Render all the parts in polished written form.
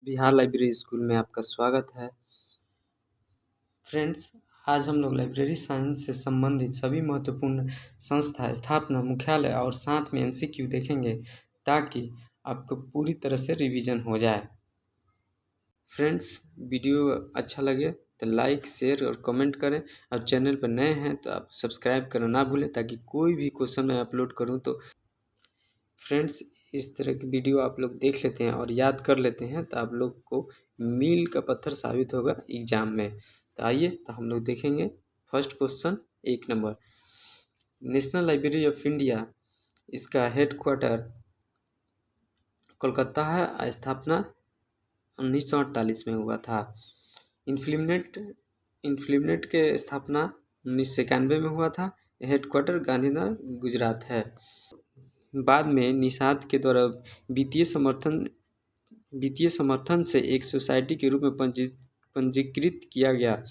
Bihar library school में आपका स्वागत है। फ्रेंड्स, आज हम लोग लाइब्रेरी साइंस से संबंधित सभी महत्वपूर्ण संस्था, स्थापना, मुख्यालय और साथ में एमसीक्यू देखेंगे ताकि आपको पूरी तरह से रिवीजन हो जाए। फ्रेंड्स, वीडियो अच्छा लगे तो लाइक, शेयर और कमेंट करें और चैनल पर नए हैं तो आप सब्सक्राइब करना ना भूलें ताकि कोई भी क्वेश्चन मैं अपलोड करूं तो फ्रेंड्स इस तरह की वीडियो आप लोग देख लेते हैं और याद कर लेते हैं तो आप लोग को मील का पत्थर साबित होगा एग्जाम में। तो आइए तो हम लोग देखेंगे first question 1 number. National library of India, इसका हेडक्वार्टर कोलकाता है। स्थापना 1948 में हुआ था। इन्फिलिमनेट के स्थापना 1991 में हुआ था। हेडक्वार्टर गांधीनगर गुजरात है। बाद में निषाद के द्वारा वित्तीय समर्थन से एक सोसाइटी के रूप में पंजीकृत किया गया,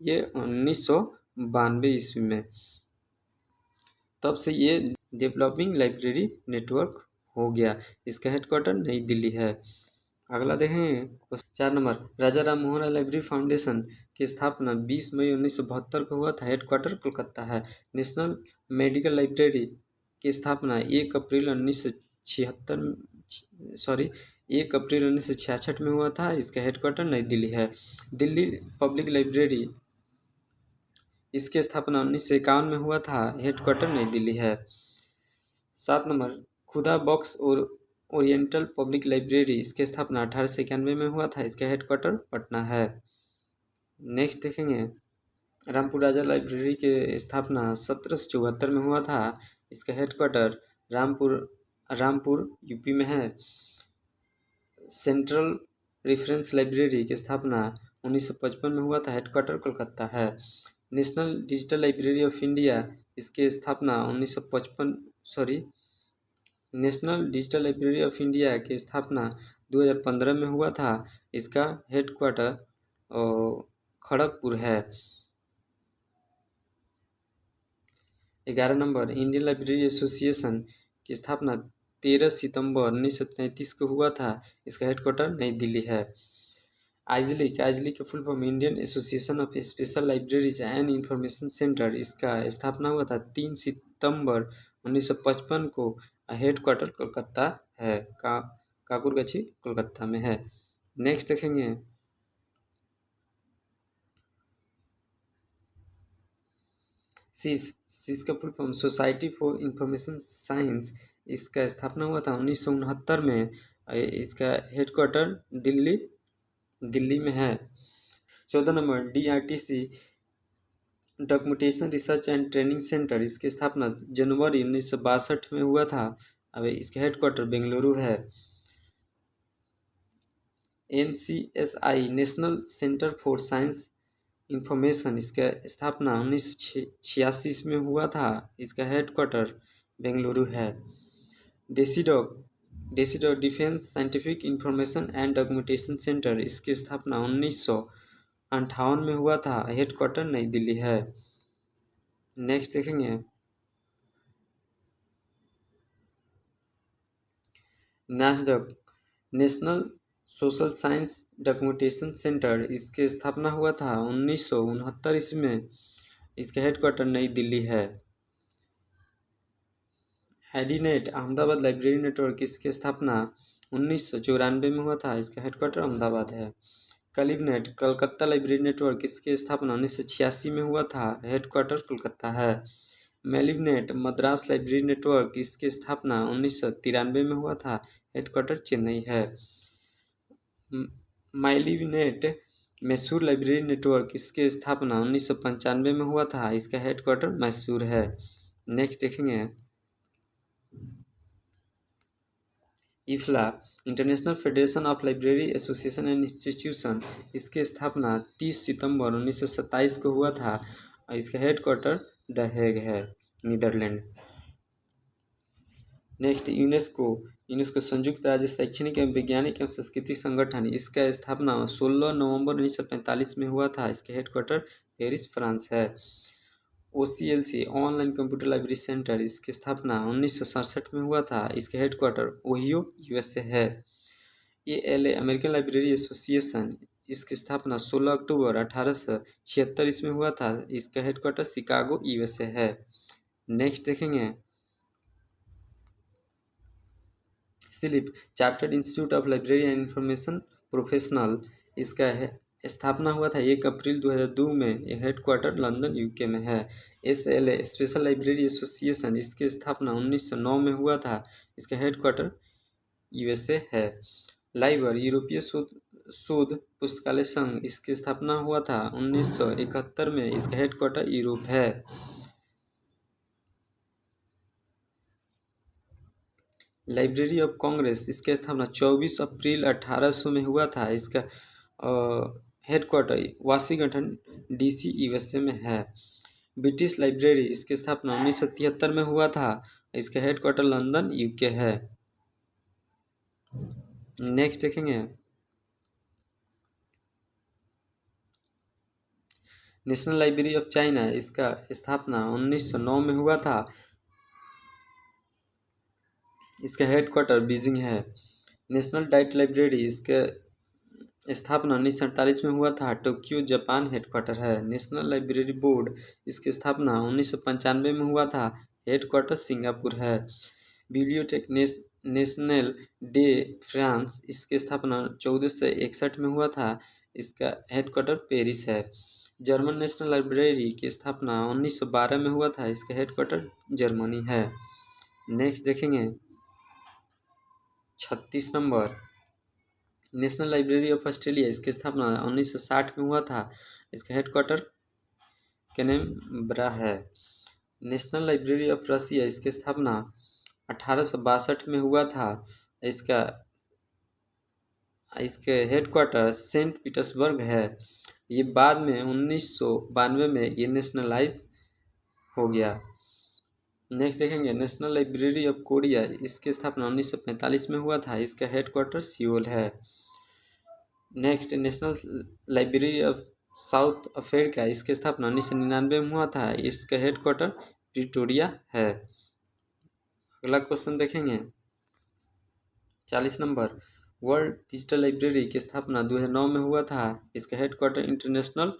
ये 1992 ईस्वी में। तब से ये डेवलपिंग लाइब्रेरी नेटवर्क हो गया। इसका हेडक्वार्टर नई दिल्ली है। अगला देखें 4 नंबर। राजा राम मोहन राय लाइब्रेरी फाउंडेशन की स्थापना 20 मई 1972 को हुआ था। हेडक्वार्टर कोलकाता है। नेशनल मेडिकल लाइब्रेरी की स्थापना 1 अप्रैल 1966 में हुआ था। इसका हेडक्वार्टर नई दिल्ली है। दिल्ली पब्लिक लाइब्रेरी, इसकी स्थापना 1951 में हुआ था। हेडक्वार्टर नई दिल्ली है। 7 नंबर। खुदा बॉक्स और ओरिएंटल पब्लिक लाइब्रेरी, इसकी स्थापना 1891 में हुआ था। इसका हेडक्वार्टर पटना है। नेक्स्ट देखेंगे रामपुर राजा लाइब्रेरी की स्थापना 1774 में हुआ था। इसका हेडक्वार्टर रामपुर यूपी में है। सेंट्रल रेफरेंस लाइब्रेरी की स्थापना 1955 में हुआ था। हेडक्वार्टर कोलकाता है। National digital library of India, इसकी स्थापना national digital library of India की स्थापना 2015 में हुआ था। इसका हेडक्वार्टर खड़गपुर है। 11 नंबर। इंडियन लाइब्रेरी एसोसिएशन की स्थापना 13 सितंबर 1933 को हुआ था। इसका हेडक्वार्टर नई दिल्ली है। आइजली के full form Indian association of special libraries and information centre, इसका स्थापना हुआ था 3 सितंबर 1955 को। हेडक्वार्टर कोलकाता है। काकुरगछी कोलकाता में है। नेक्स्ट देखेंगे सीस का full form society for information science, इसका स्थापना हुआ था 1969 में। इसका हेडक्वार्टर दिल्ली में है। 14 number. DRTC documentation research and training centre, इसकी स्थापना जनवरी 1962 में हुआ था। अब इसका हेडक्वार्टर बेंगलुरु है। NCSI national centre for science information, इसका स्थापना 1986 में हुआ था। इसका हेडक्वार्टर बेंगलुरु है। DESIDOC defence scientific information and documentation centre, इसकी स्थापना 1958 में हुआ था। हेडक्वार्टर नई दिल्ली है। नेक्स्ट देखेंगे NASDAQ national social science documentation centre, इसकी स्थापना हुआ था 1969 ईस्वी में। इसका हेडक्वार्टर नई दिल्ली है। एडीनेट अहमदाबाद लाइब्रेरी नेटवर्क, इसकी स्थापना 1994 में हुआ था। इसका हेडक्वार्टर अहमदाबाद है। कलिबनेट कलकत्ता लाइब्रेरी नेटवर्क, इसकी स्थापना 1986 में हुआ था। हेडक्वार्टर कोलकाता है। मेलिबनेट मद्रास लाइब्रेरी नेटवर्क, इसकी स्थापना 1993 में हुआ था। हेडक्वार्टर चेन्नई है। माइलिबनेट मैसूर लाइब्रेरी नेटवर्क, इसकी स्थापना 1995 में हुआ था। इसका हेडक्वार्टर मैसूर है। नेक्स्ट देखेंगे IFLA international federation of library association and institution, इसकी स्थापना 30 सितंबर 1927 को हुआ था। इसका हेडक्वार्टर द हेग है, नीदरलैंड। नेक्स्ट यूनेस्को संयुक्त राज्य शैक्षणिक एवं वैज्ञानिक एवं सांस्कृतिक संगठन, इसका स्थापना 16 नवंबर 1945 में हुआ था। इसके हेडक्वार्टर पेरिस, फ्रांस है। OCLC online computer library centre, इसकी स्थापना 1967 में हुआ था। इसके हेडक्वार्टर ओहियो USA है। ALA अमेरिकन लाइब्रेरी एसोसिएशन, इसकी स्थापना 16 अक्टूबर 1876 ईस्वी में हुआ था। इसका हेडक्वार्टर शिकागो USA है। नेक्स्ट देखेंगे slip chartered institute of library and information professional, इसका स्थापना हुआ था 1 अप्रैल 2002 में। हेडक्वार्टर लंदन UK में है। SLA स्पेशल लाइब्रेरी एसोसिएशन, इसकी स्थापना 1909 में हुआ था। इसका हेडक्वार्टर USA है। लाइबर यूरोपीय शोध पुस्तकालय संघ, इसकी स्थापना हुआ था 1971 में। इसका हेडक्वार्टर यूरोप है। लाइब्रेरी ऑफ कांग्रेस, इसकी स्थापना 24 अप्रैल 1800 में हुआ था। इसका हेडक्वार्टर वाशिंगटन DC USA में है। ब्रिटिश लाइब्रेरी, इसकी स्थापना 1973 में हुआ था। इसका हेडक्वार्टर लंदन UK है। नेक्स्ट देखेंगे नेशनल लाइब्रेरी ऑफ चाइना, इसका स्थापना 1909 में हुआ था। इसका हेडक्वार्टर बीजिंग है। नेशनल डाइट लाइब्रेरी, इसके स्थापना 1948 में हुआ था। टोक्यो जापान हेडक्वार्टर है। नेशनल लाइब्रेरी बोर्ड, इसकी स्थापना 1995 में हुआ था। हेडक्वार्टर सिंगापुर है। बिब्लियोटेक नेशनल डे फ्रांस, इसकी स्थापना 1461 में हुआ था। इसका हेडक्वार्टर पेरिस है। जर्मन नेशनल लाइब्रेरी की स्थापना 1912 में हुआ था। इसका हेडक्वार्टर जर्मनी है। नेक्स्ट देखेंगे 36 number national library of Australia, इसकी स्थापना 1960 में हुआ था। इसका हेडक्वार्टर कैनबरा है। नेशनल लाइब्रेरी ऑफ रसिया, इसकी स्थापना 1862 में हुआ था। इसके हेडक्वार्टर सेंट पीटर्सबर्ग है। ये बाद में 1992 में ये नेशनलाइज हो गया। नेक्स्ट देखेंगे नेशनल लाइब्रेरी ऑफ कोरिया, इसकी स्थापना 1945 में हुआ था। इसका हेडक्वार्टर सियोल है। Next national library of south Africa, इसकी स्थापना 1999 में हुआ था। इसका हेडक्वार्टर प्रिटोरिया है। अगला क्वेश्चन देखेंगे 40 नंबर वर्ल्ड डिजिटल लाइब्रेरी की स्थापना 2009 में हुआ था। इसका हेडक्वार्टर इंटरनेशनल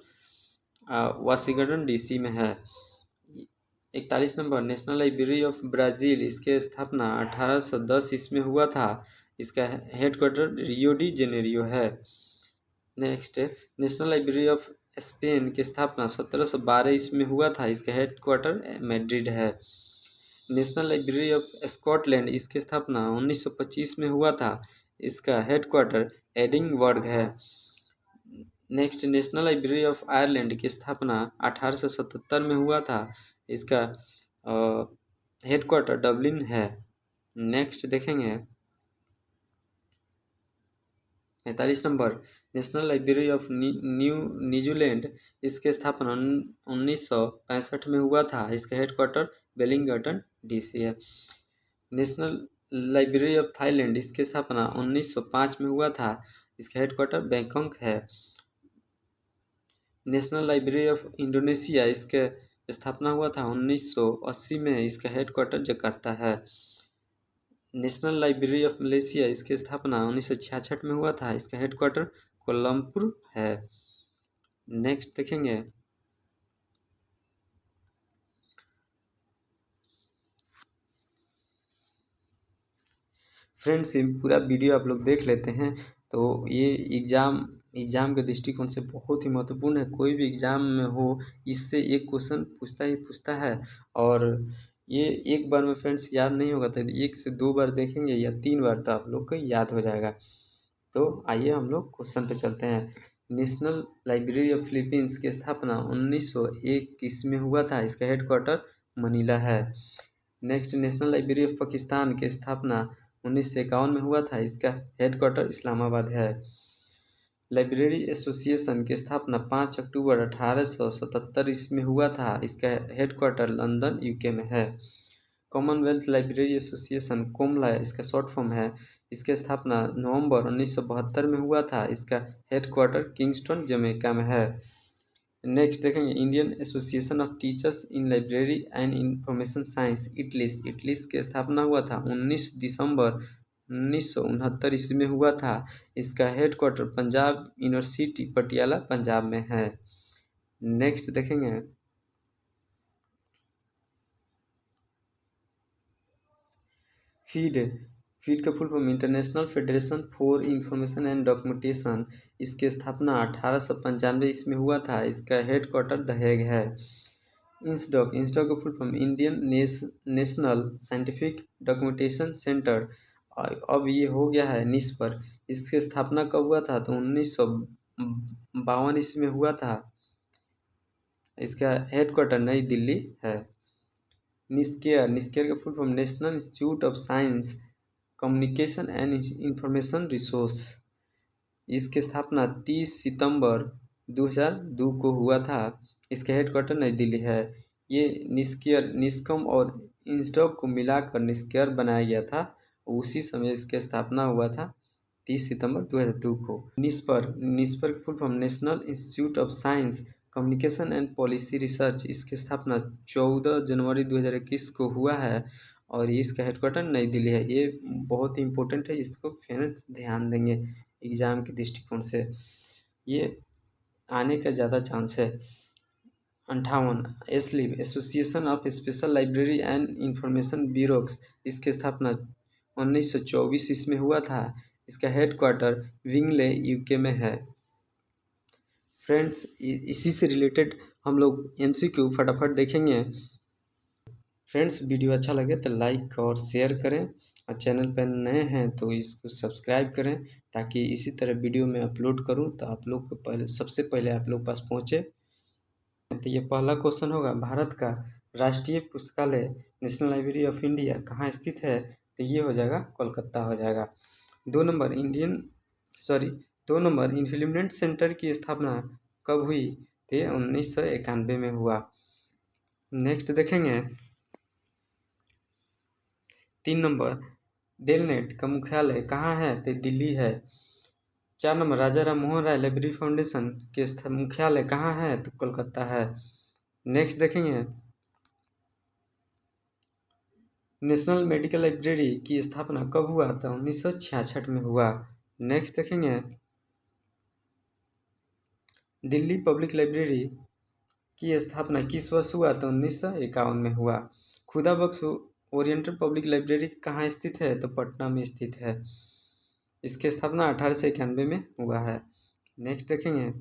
वाशिंगटन DC में है। 41 number national library of Brazil, इसके स्थापना 1810 ईस्वी में हुआ था। इसका हेडक्वार्टर रियो डी जेनेरियो है। Next national library of Spain की स्थापना 1712 ईस्वी में हुआ था। इसका हेडक्वार्टर मैड्रिड है। नेशनल लाइब्रेरी ऑफ स्कॉटलैंड, इसकी स्थापना 1925 में हुआ था। इसका हेडक्वार्टर एडिनबर्ग है। Next national library of Ireland की स्थापना 1877 में हुआ था। इसका हेडक्वार्टर डबलिन है। नेक्स्ट देखेंगे 45 number national library of New Zealand, इसके स्थापना 1965 में हुआ था। इसका हेडक्वार्टर वेलिंगटन DC है। नेशनल लाइब्रेरी ऑफ थाईलैंड, इसकी स्थापना 1905 में हुआ था। इसका हेडक्वार्टर बैंकॉक है। नेशनल लाइब्रेरी ऑफ इंडोनेशिया, इसके स्थापना हुआ था 1980 में। इसका हेडक्वार्टर जकार्ता है। नेशनल लाइब्रेरी ऑफ मलेशिया, इसकी स्थापना 1966 में हुआ था। इसका हेडक्वार्टर कोलमपुर है। नेक्स्ट देखेंगे फ्रेंड्स, ये पूरा वीडियो आप लोग देख लेते हैं तो ये एग्ज़ाम के दृष्टिकोण से बहुत ही महत्वपूर्ण है। कोई भी एग्ज़ाम में हो, इससे एक क्वेश्चन पूछता ही पूछता है। और ये एक बार में फ्रेंड्स याद नहीं होगा, तो 1 से 2 बार देखेंगे या 3 बार तो आप लोग को याद हो जाएगा। तो आइए हम लोग क्वेश्चन पे चलते हैं। नेशनल लाइब्रेरी ऑफ फिलीपींस की स्थापना 1901 ईस्वी में हुआ था। इसका हेडक्वार्टर मनीला है। Next national library of Pakistan की स्थापना 1951 में हुआ था। इसका हेडक्वार्टर इस्लामाबाद है। लाइब्रेरी एसोसिएशन की स्थापना 5 अक्टूबर 1877 ईस्वी में हुआ था। इसका हेडक्वार्टर लंदन UK में है। कॉमनवेल्थ लाइब्रेरी एसोसिएशन कोमला, इसका शॉर्ट फॉर्म है। इसकी स्थापना नवंबर 1972 में हुआ था। इसका हेडक्वार्टर किंगस्टन जमैका में है। नेक्स्ट देखेंगे Indian association of teachers in library and information science IATLIS की स्थापना हुआ था 19 दिसंबर 1969 ईस्वी में हुआ था। इसका हेडक्वार्टर पंजाब यूनिवर्सिटी पटियाला पंजाब में है। नेक्स्ट देखेंगे फीड का full form international federation for information and documentation. इसकी स्थापना 1895 ईस्वी में हुआ था। इसका हेडक्वार्टर द हेग है। इंसडॉक का full form Indian national scientific documentation centre. अब ये हो गया है निस पर। इसकी स्थापना कब हुआ था? तो 1952 ईस्वी में हुआ था। इसका हेडक्वार्टर नई दिल्ली है। निस्केयर का full form national institute of science communication and information resource. इसकी स्थापना 30 सितंबर 2002 को हुआ था। इसका हेडक्वार्टर नई दिल्ली है। ये निस्कम और इंस्टॉक को मिलाकर निस्केयर बनाया गया था। उसी समय इसकी स्थापना हुआ था 30 सितंबर 2002 को। निस्पर का full form national institute of science communication and policy research. इसकी स्थापना 14 जनवरी 2021 को हुआ है और इसका हेडक्वार्टर नई दिल्ली है। ये बहुत ही इम्पोर्टेंट है, इसको फ्रेंड्स ध्यान देंगे एग्जाम के दृष्टिकोण से, ये आने का ज़्यादा चांस है। 58 ASLIB association of special library and information bureaus. इसकी स्थापना 1924 ईस्वी में हुआ था। इसका हेडक्वार्टर विंगले यूके में है। फ्रेंड्स इसी से रिलेटेड हम लोग एमसीक्यू फटाफट देखेंगे। फ्रेंड्स वीडियो अच्छा लगे तो लाइक और शेयर करें और चैनल पर नए हैं तो इसको सब्सक्राइब करें ताकि इसी तरह वीडियो में अपलोड करूं तो आप लोग को सबसे पहले आप लोग पास पहुंचे। तो ये पहला क्वेश्चन होगा, भारत का राष्ट्रीय पुस्तकालय नेशनल लाइब्रेरी ऑफ इंडिया कहाँ स्थित है? तो ये हो जाएगा कोलकाता हो जाएगा। 2 नंबर इन्फिलिमेंट सेंटर की स्थापना कब हुई? तो 1991 में हुआ। नेक्स्ट देखेंगे 3 नंबर डेलनेट का मुख्यालय कहाँ है? तो दिल्ली है। 4 नंबर राजा राम मोहन राय लाइब्रेरी फाउंडेशन के मुख्यालय कहाँ है? तो कोलकाता है। नेक्स्ट देखेंगे नेशनल मेडिकल लाइब्रेरी की स्थापना कब हुआ? था 1966 में हुआ। नेक्स्ट देखेंगे दिल्ली पब्लिक लाइब्रेरी की स्थापना किस वर्ष हुआ? तो 1951 में हुआ। खुदा बख्श ओरिएंटल पब्लिक लाइब्रेरी कहाँ स्थित है? तो पटना में स्थित है। इसकी स्थापना 1891 में हुआ है। नेक्स्ट देखेंगे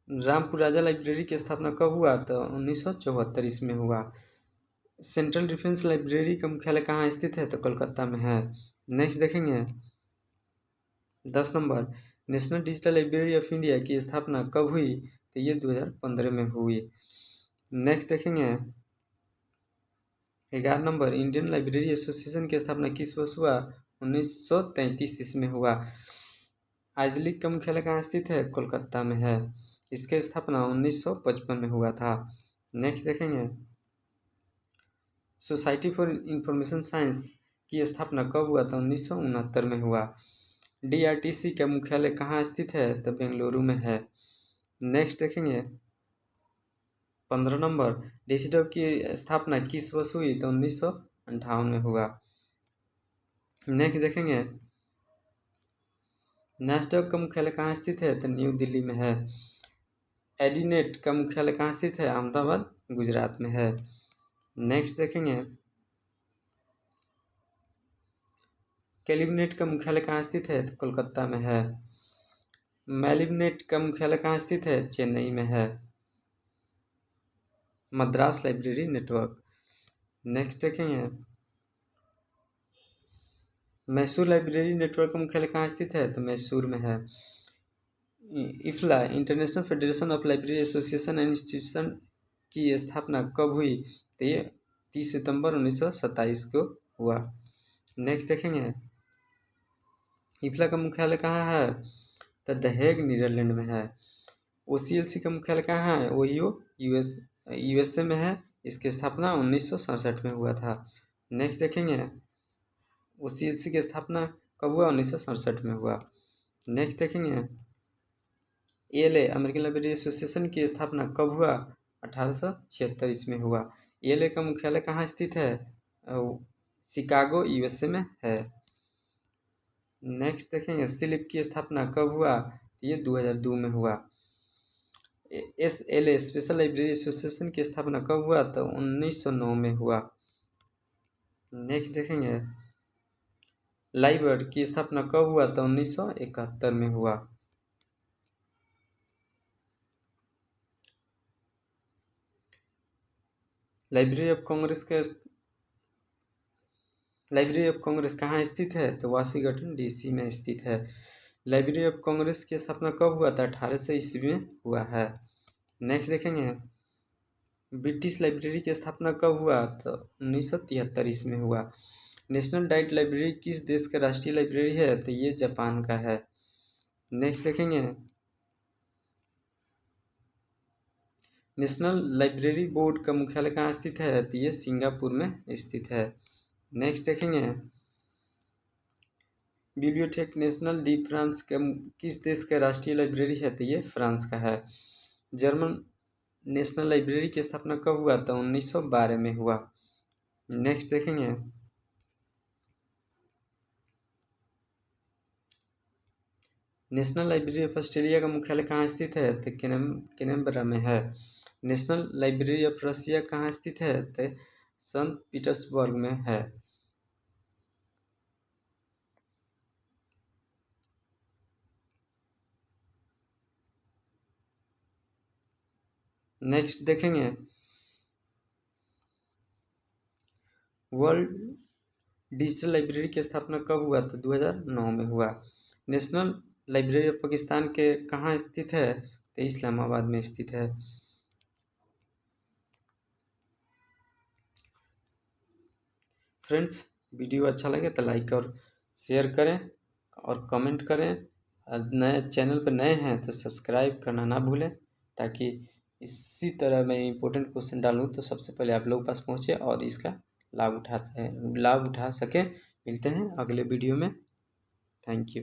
रामपुर राजा लाइब्रेरी की स्थापना कब हुआ? तो 1974 ईस्वी में हुआ। सेंट्रल डिफेंस लाइब्रेरी का मुख्यालय कहाँ स्थित है? तो कोलकाता में है। नेक्स्ट देखेंगे 10 number national digital library of India की स्थापना कब हुई? तो ये 2015 में हुई। नेक्स्ट देखेंगे 11 नंबर इंडियन लाइब्रेरी एसोसिएशन की स्थापना किस वर्ष हुआ? 1933 ईस्वी में हुआ। आज लीग का मुख्यालय कहाँ स्थित है? कोलकाता में है। इसकी स्थापना 1955 में हुआ था। नेक्स्ट देखेंगे सोसाइटी फॉर इंफॉर्मेशन साइंस की स्थापना कब हुआ? था 1969 में हुआ। डीआरटीसी का मुख्यालय कहाँ स्थित है? तो बेंगलुरु में है। नेक्स्ट देखेंगे 15 नंबर डेसिडॉक की स्थापना किस वर्ष हुई? तो 1958 में हुआ। नेक्स्ट देखेंगे नैस्डॉक का मुख्यालय कहाँ स्थित है? तो न्यू दिल्ली में है। एडिनेट का मुख्यालय कहाँ स्थित है? अहमदाबाद गुजरात में है। नेक्स्ट देखेंगे कैलिबनेट का मुख्यालय कहाँ स्थित है? तो कोलकाता में है। मैलिबनेट का मुख्यालय कहाँ स्थित है? चेन्नई में है। Madras library network. नेक्स्ट देखेंगे मैसूर लाइब्रेरी नेटवर्क का मुख्यालय कहाँ स्थित है? तो मैसूर में है। IFLA international federation of library association and institution की स्थापना कब हुई? तो ये 30 सितंबर 1927 को हुआ। नेक्स्ट देखेंगे इफ्ला का मुख्यालय कहाँ है? तो द हेग नीदरलैंड में है। ओसीएलसी का मुख्यालय कहाँ है? ओहियो यूएसए में है। इसकी स्थापना 1967 में हुआ था। नेक्स्ट देखेंगे ओसीएलसी की स्थापना कब हुआ? 1967 में हुआ। नेक्स्ट देखेंगे एएलए अमेरिकन लाइब्रेरी एसोसिएशन की स्थापना कब हुआ? 1876 ईस्वी में हुआ। एएलए का मुख्यालय कहाँ स्थित है? शिकागो यूएसए में है। नेक्स्ट देखेंगे सिलिप की स्थापना कब हुआ, ये 2002 में हुआ। SLA स्पेशल लाइब्रेरी एसोसिएशन की स्थापना कब हुआ, तो 1909 में हुआ। नेक्स्ट देखेंगे लाइब्रेरी की स्थापना कब हुआ, तो 1971 में हुआ। लाइब्रेरी ऑफ कांग्रेस कहाँ स्थित है, तो वाशिंगटन DC में स्थित है। लाइब्रेरी ऑफ कांग्रेस की स्थापना कब हुआ था, 1800 ईस्वी में हुआ है। नेक्स्ट देखेंगे ब्रिटिश लाइब्रेरी की स्थापना कब हुआ, तो 1973 ईस्वी में हुआ। नेशनल डाइट लाइब्रेरी किस देश का राष्ट्रीय लाइब्रेरी है, तो ये जापान का है। नेक्स्ट देखेंगे नेशनल लाइब्रेरी बोर्ड का मुख्यालय कहाँ स्थित है, तो ये सिंगापुर में स्थित है। नेक्स्ट देखेंगे बिब्लियोथेक नेशनल डी फ्रांस का किस देश का राष्ट्रीय लाइब्रेरी है, तो ये फ्रांस का है। जर्मन नेशनल लाइब्रेरी की स्थापना कब हुआ, तो 1912 में हुआ। नेक्स्ट देखेंगे नेशनल लाइब्रेरी ऑफ ऑस्ट्रेलिया का मुख्यालय कहाँ स्थित है, तो कैनबरा में है। नेशनल लाइब्रेरी ऑफ रशिया कहाँ स्थित है, तो संत पीटर्सबर्ग में है। नेक्स्ट देखेंगे वर्ल्ड डिजिटल लाइब्रेरी की स्थापना कब हुआ, तो 2009 में हुआ। नेशनल लाइब्रेरी ऑफ पाकिस्तान के कहाँ स्थित है, तो इस्लामाबाद में स्थित है। फ्रेंड्स वीडियो अच्छा लगे तो लाइक और शेयर करें और कमेंट करें। और नए चैनल पर नए हैं तो सब्सक्राइब करना ना भूलें, ताकि इसी तरह मैं इम्पोर्टेंट क्वेश्चन डालूँ तो सबसे पहले आप लोगों के पास पहुँचे और इसका लाभ उठा सकें। मिलते हैं अगले वीडियो में। Thank you.